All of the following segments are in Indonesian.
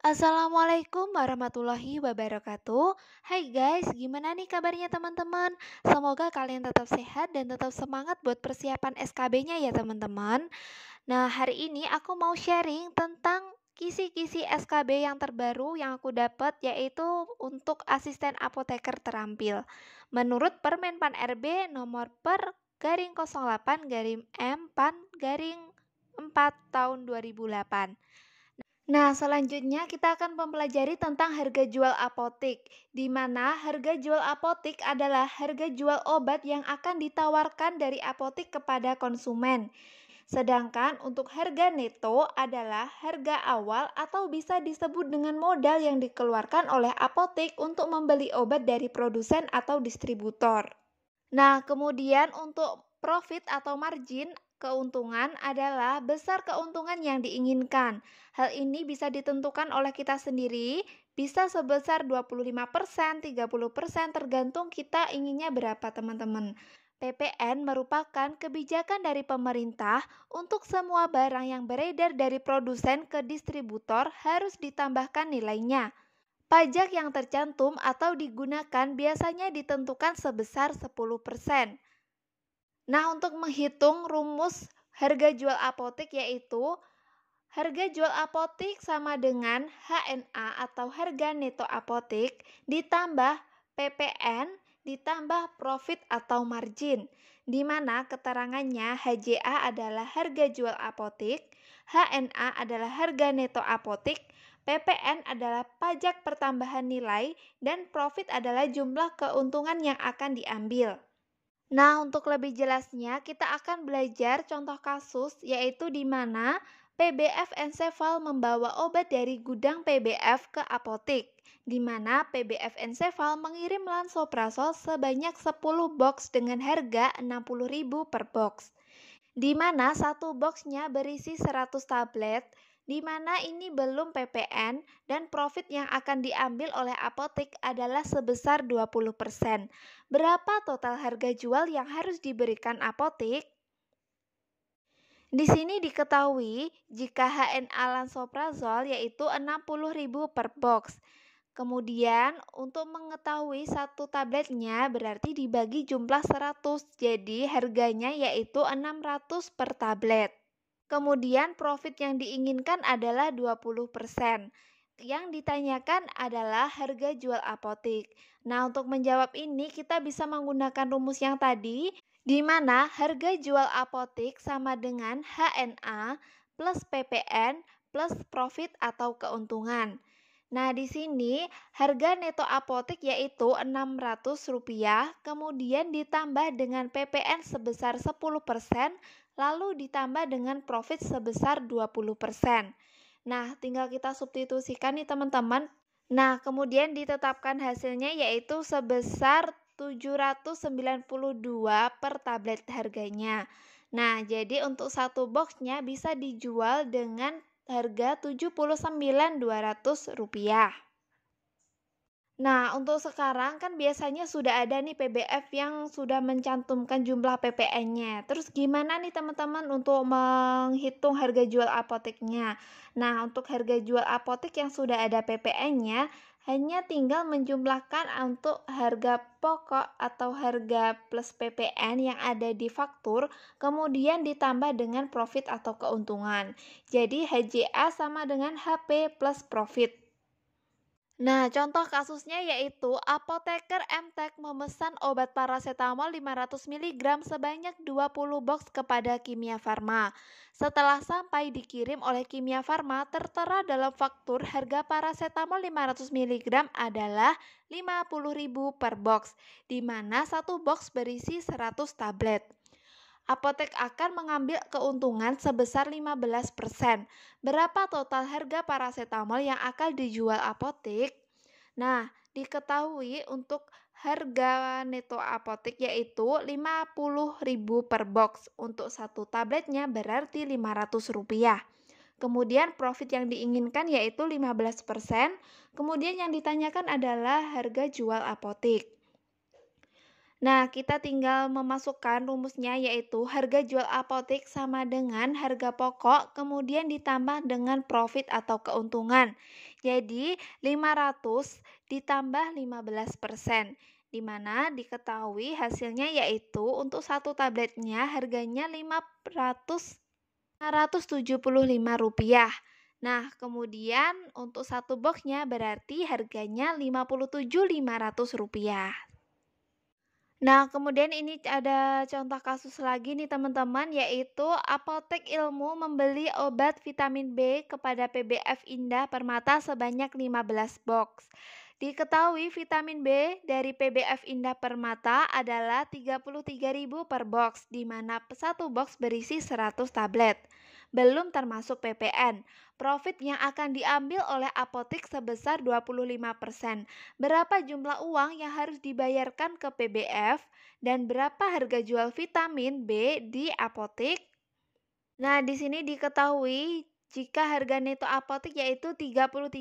Assalamualaikum warahmatullahi wabarakatuh. Hai guys, gimana nih kabarnya teman-teman? Semoga kalian tetap sehat dan tetap semangat buat persiapan SKB-nya ya teman-teman. Nah, hari ini aku mau sharing tentang kisi-kisi SKB yang terbaru yang aku dapat, yaitu untuk asisten apoteker terampil. Menurut Permenpan RB nomor per garing 08 garing M PAN garing 4 tahun 2008. Nah, selanjutnya kita akan mempelajari tentang harga jual apotik, di mana harga jual apotik adalah harga jual obat yang akan ditawarkan dari apotik kepada konsumen. Sedangkan untuk harga neto adalah harga awal atau bisa disebut dengan modal yang dikeluarkan oleh apotik untuk membeli obat dari produsen atau distributor. Nah, kemudian untuk profit atau margin, keuntungan adalah besar keuntungan yang diinginkan. Hal ini bisa ditentukan oleh kita sendiri, bisa sebesar 25%, 30% tergantung kita inginnya berapa teman-teman. PPN merupakan kebijakan dari pemerintah untuk semua barang yang beredar dari produsen ke distributor harus ditambahkan nilainya. Pajak yang tercantum atau digunakan biasanya ditentukan sebesar 10%. Nah, untuk menghitung rumus harga jual apotik yaitu harga jual apotik sama dengan HNA atau harga neto apotik ditambah PPN ditambah profit atau margin, di mana keterangannya HJA adalah harga jual apotik, HNA adalah harga neto apotik, PPN adalah pajak pertambahan nilai, dan profit adalah jumlah keuntungan yang akan diambil. Nah, untuk lebih jelasnya, kita akan belajar contoh kasus, yaitu di mana PBF Ensefal membawa obat dari gudang PBF ke apotik, di mana PBF Ensefal mengirim lansoprazol sebanyak 10 box dengan harga 60.000 per box, di mana satu boxnya berisi 100 tablet, di mana ini belum PPN dan profit yang akan diambil oleh apotek adalah sebesar 20%. Berapa total harga jual yang harus diberikan apotek? Di sini diketahui jika HNA lansoprazol yaitu 60.000 per box. Kemudian untuk mengetahui satu tabletnya berarti dibagi jumlah 100, jadi harganya yaitu 600 per tablet. Kemudian profit yang diinginkan adalah 20%. Yang ditanyakan adalah harga jual apotik. Nah, untuk menjawab ini kita bisa menggunakan rumus yang tadi, di mana harga jual apotik sama dengan HNA plus PPN plus profit atau keuntungan. Nah, di sini harga neto apotik yaitu Rp600, kemudian ditambah dengan PPN sebesar 10%, lalu ditambah dengan profit sebesar 20%. Nah, tinggal kita substitusikan nih teman-teman. Nah, kemudian ditetapkan hasilnya yaitu sebesar 792 per tablet harganya. Nah, jadi untuk satu boxnya bisa dijual dengan harga Rp79.200. Nah, untuk sekarang kan biasanya sudah ada nih PBF yang sudah mencantumkan jumlah PPN-nya. Terus gimana nih teman-teman untuk menghitung harga jual apoteknya? Nah, untuk harga jual apotek yang sudah ada PPN-nya, hanya tinggal menjumlahkan untuk harga pokok atau harga plus PPN yang ada di faktur, kemudian ditambah dengan profit atau keuntungan. Jadi HJA sama dengan HP plus profit. Nah, contoh kasusnya yaitu apoteker MTech memesan obat paracetamol 500 mg sebanyak 20 box kepada Kimia Farma. Setelah sampai dikirim oleh Kimia Farma, tertera dalam faktur harga paracetamol 500 mg adalah 50.000 per box, di mana satu box berisi 100 tablet. Apotek akan mengambil keuntungan sebesar 15%. Berapa total harga paracetamol yang akan dijual apotek? Nah, diketahui untuk harga neto apotek yaitu 50.000 per box. Untuk satu tabletnya berarti Rp500. Kemudian profit yang diinginkan yaitu 15%. Kemudian yang ditanyakan adalah harga jual apotek. Nah, kita tinggal memasukkan rumusnya yaitu harga jual apotik sama dengan harga pokok kemudian ditambah dengan profit atau keuntungan. Jadi, 500 ditambah 15%, di mana diketahui hasilnya yaitu untuk satu tabletnya harganya Rp575. Nah, kemudian untuk satu boxnya berarti harganya Rp57.500. Nah, kemudian ini ada contoh kasus lagi nih teman-teman, yaitu Apotek Ilmu membeli obat vitamin B kepada PBF Indah Permata sebanyak 15 box. Diketahui vitamin B dari PBF Indah Permata adalah 33.000 per box, di mana satu box berisi 100 tablet. Belum termasuk PPN. Profit yang akan diambil oleh apotek sebesar 25%. Berapa jumlah uang yang harus dibayarkan ke PBF dan berapa harga jual vitamin B di apotek? Nah, di sini diketahui jika harga neto apotek yaitu 33.000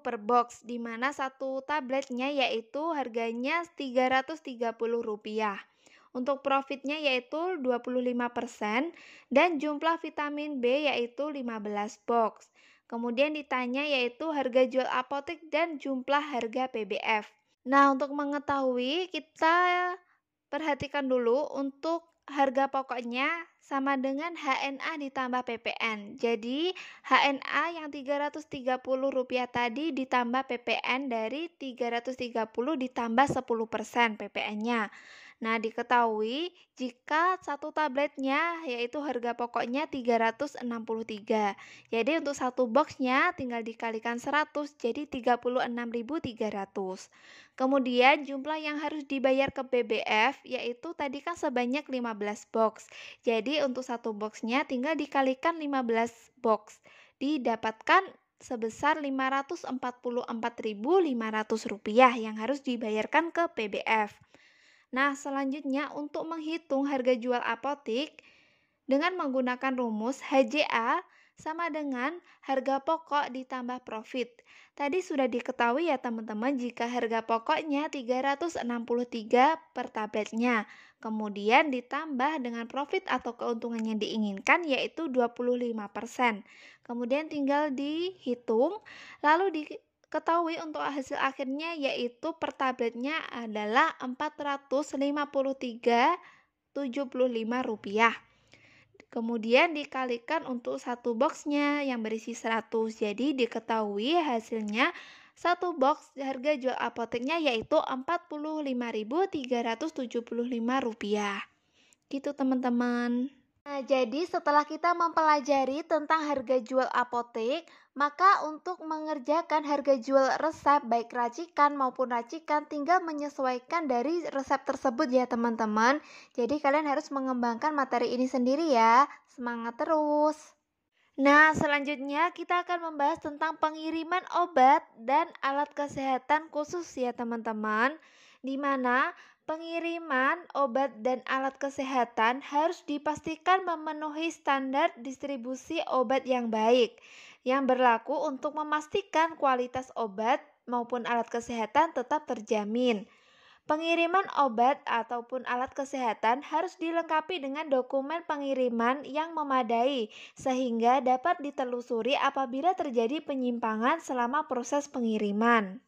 per box, di mana satu tabletnya yaitu harganya Rp330. Untuk profitnya yaitu 25% dan jumlah vitamin B yaitu 15 box. Kemudian ditanya yaitu harga jual apotek dan jumlah harga PBF. Nah, untuk mengetahui kita perhatikan dulu untuk harga pokoknya sama dengan HNA ditambah PPN. Jadi, HNA yang Rp330 tadi ditambah PPN dari 330 ditambah 10% PPN-nya. Nah, diketahui jika satu tabletnya yaitu harga pokoknya 363. Jadi untuk satu boxnya tinggal dikalikan 100 jadi 36.300. Kemudian jumlah yang harus dibayar ke BBF yaitu tadi kan sebanyak 15 box. Jadi untuk satu boxnya tinggal dikalikan 15 box. Didapatkan sebesar Rp544.500 yang harus dibayarkan ke PBF. Nah, selanjutnya untuk menghitung harga jual apotek dengan menggunakan rumus HJA sama dengan harga pokok ditambah profit. Tadi sudah diketahui ya teman-teman jika harga pokoknya 363 per tabletnya. Kemudian ditambah dengan profit atau keuntungan yang diinginkan yaitu 25%. Kemudian tinggal dihitung lalu diketahui untuk hasil akhirnya yaitu per tabletnya adalah Rp453,75. Kemudian dikalikan untuk satu boxnya yang berisi 100. Jadi diketahui hasilnya satu box harga jual apoteknya yaitu Rp45.375. Gitu teman-teman. Nah, jadi setelah kita mempelajari tentang harga jual apotek, maka untuk mengerjakan harga jual resep baik racikan maupun racikan tinggal menyesuaikan dari resep tersebut ya teman-teman. Jadi kalian harus mengembangkan materi ini sendiri ya. Semangat terus! Nah, selanjutnya kita akan membahas tentang pengiriman obat dan alat kesehatan khusus ya teman-teman, di mana pengiriman obat dan alat kesehatan harus dipastikan memenuhi standar distribusi obat yang baik, yang berlaku untuk memastikan kualitas obat maupun alat kesehatan tetap terjamin. Pengiriman obat ataupun alat kesehatan harus dilengkapi dengan dokumen pengiriman yang memadai sehingga dapat ditelusuri apabila terjadi penyimpangan selama proses pengiriman.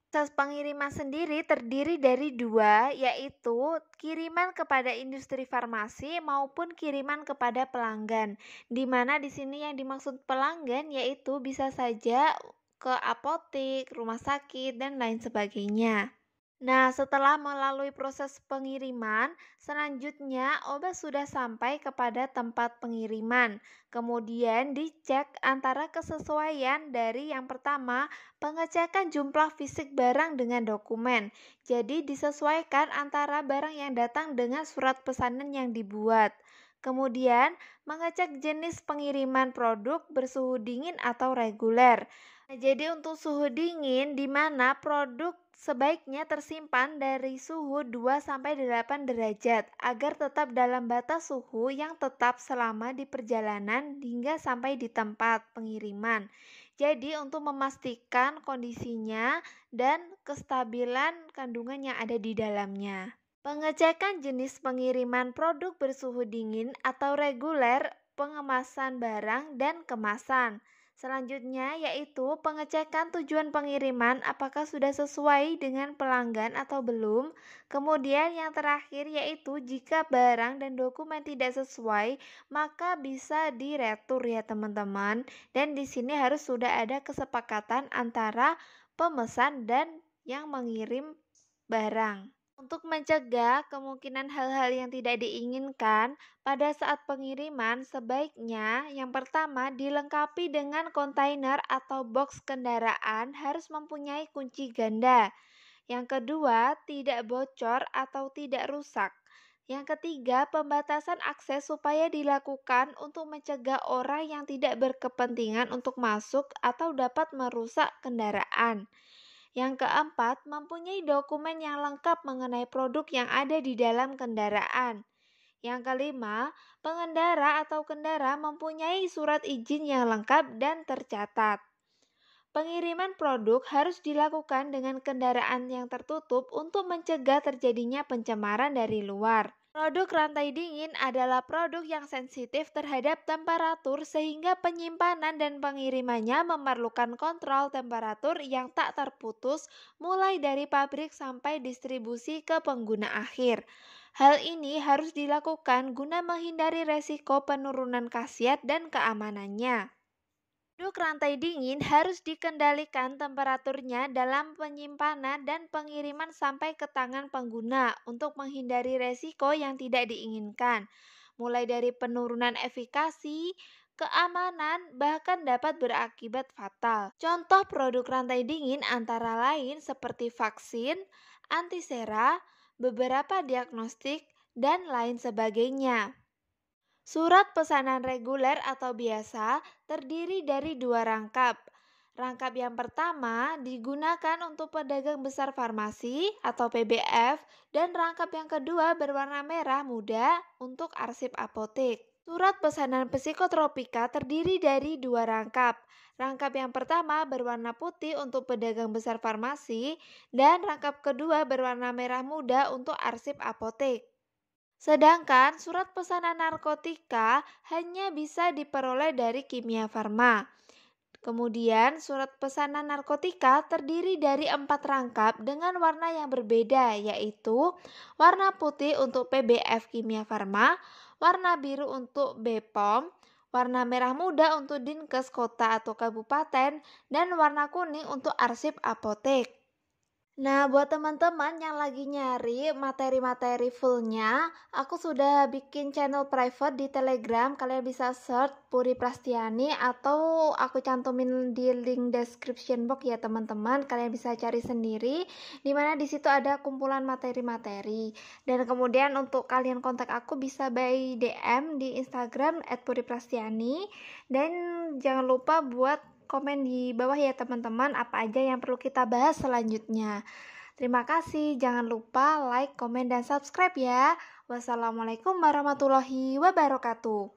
Proses pengiriman sendiri terdiri dari dua, yaitu kiriman kepada industri farmasi maupun kiriman kepada pelanggan. Di mana di sini yang dimaksud pelanggan yaitu bisa saja ke apotek, rumah sakit, dan lain sebagainya. Nah, setelah melalui proses pengiriman, selanjutnya obat sudah sampai kepada tempat pengiriman. Kemudian dicek antara kesesuaian dari yang pertama, pengecekan jumlah fisik barang dengan dokumen. Jadi disesuaikan antara barang yang datang dengan surat pesanan yang dibuat. Kemudian, mengecek jenis pengiriman produk bersuhu dingin atau reguler. Nah, jadi untuk suhu dingin di mana produk sebaiknya tersimpan dari suhu 2-8 derajat agar tetap dalam batas suhu yang tetap selama di perjalanan hingga sampai di tempat pengiriman. Jadi untuk memastikan kondisinya dan kestabilan kandungan yang ada di dalamnya. Pengecekan jenis pengiriman produk bersuhu dingin atau reguler, pengemasan barang, dan kemasan. Selanjutnya yaitu pengecekan tujuan pengiriman apakah sudah sesuai dengan pelanggan atau belum. Kemudian yang terakhir yaitu jika barang dan dokumen tidak sesuai, maka bisa diretur ya teman-teman. Dan di sini harus sudah ada kesepakatan antara pemesan dan yang mengirim barang. Untuk mencegah kemungkinan hal-hal yang tidak diinginkan pada saat pengiriman, sebaiknya yang pertama dilengkapi dengan kontainer atau box kendaraan harus mempunyai kunci ganda. Yang kedua, tidak bocor atau tidak rusak. Yang ketiga, pembatasan akses supaya dilakukan untuk mencegah orang yang tidak berkepentingan untuk masuk atau dapat merusak kendaraan. Yang keempat, mempunyai dokumen yang lengkap mengenai produk yang ada di dalam kendaraan. Yang kelima, pengendara atau kendara mempunyai surat izin yang lengkap dan tercatat. Pengiriman produk harus dilakukan dengan kendaraan yang tertutup untuk mencegah terjadinya pencemaran dari luar. Produk rantai dingin adalah produk yang sensitif terhadap temperatur sehingga penyimpanan dan pengirimannya memerlukan kontrol temperatur yang tak terputus mulai dari pabrik sampai distribusi ke pengguna akhir. Hal ini harus dilakukan guna menghindari resiko penurunan khasiat dan keamanannya. Produk rantai dingin harus dikendalikan temperaturnya dalam penyimpanan dan pengiriman sampai ke tangan pengguna untuk menghindari resiko yang tidak diinginkan, mulai dari penurunan efikasi, keamanan, bahkan dapat berakibat fatal. Contoh produk rantai dingin antara lain seperti vaksin, antisera, beberapa diagnostik, dan lain sebagainya. Surat pesanan reguler atau biasa terdiri dari dua rangkap. Rangkap yang pertama digunakan untuk pedagang besar farmasi atau PBF dan rangkap yang kedua berwarna merah muda untuk arsip apotek. Surat pesanan psikotropika terdiri dari dua rangkap. Rangkap yang pertama berwarna putih untuk pedagang besar farmasi dan rangkap kedua berwarna merah muda untuk arsip apotek. Sedangkan surat pesanan narkotika hanya bisa diperoleh dari Kimia Farma. Kemudian surat pesanan narkotika terdiri dari 4 rangkap dengan warna yang berbeda, yaitu warna putih untuk PBF Kimia Farma, warna biru untuk BPOM, warna merah muda untuk Dinkes kota atau kabupaten, dan warna kuning untuk arsip apotek. Nah, buat teman-teman yang lagi nyari materi-materi fullnya, aku sudah bikin channel private di Telegram. Kalian bisa search Puri Prastiani atau aku cantumin di link description box ya teman-teman. Kalian bisa cari sendiri, dimana di situ ada kumpulan materi-materi. Dan kemudian untuk kalian kontak aku bisa by DM di Instagram @puriprastiani. Dan jangan lupa buat komen di bawah ya teman-teman apa aja yang perlu kita bahas selanjutnya. Terima kasih, jangan lupa like, komen, dan subscribe ya. Wassalamualaikum warahmatullahi wabarakatuh.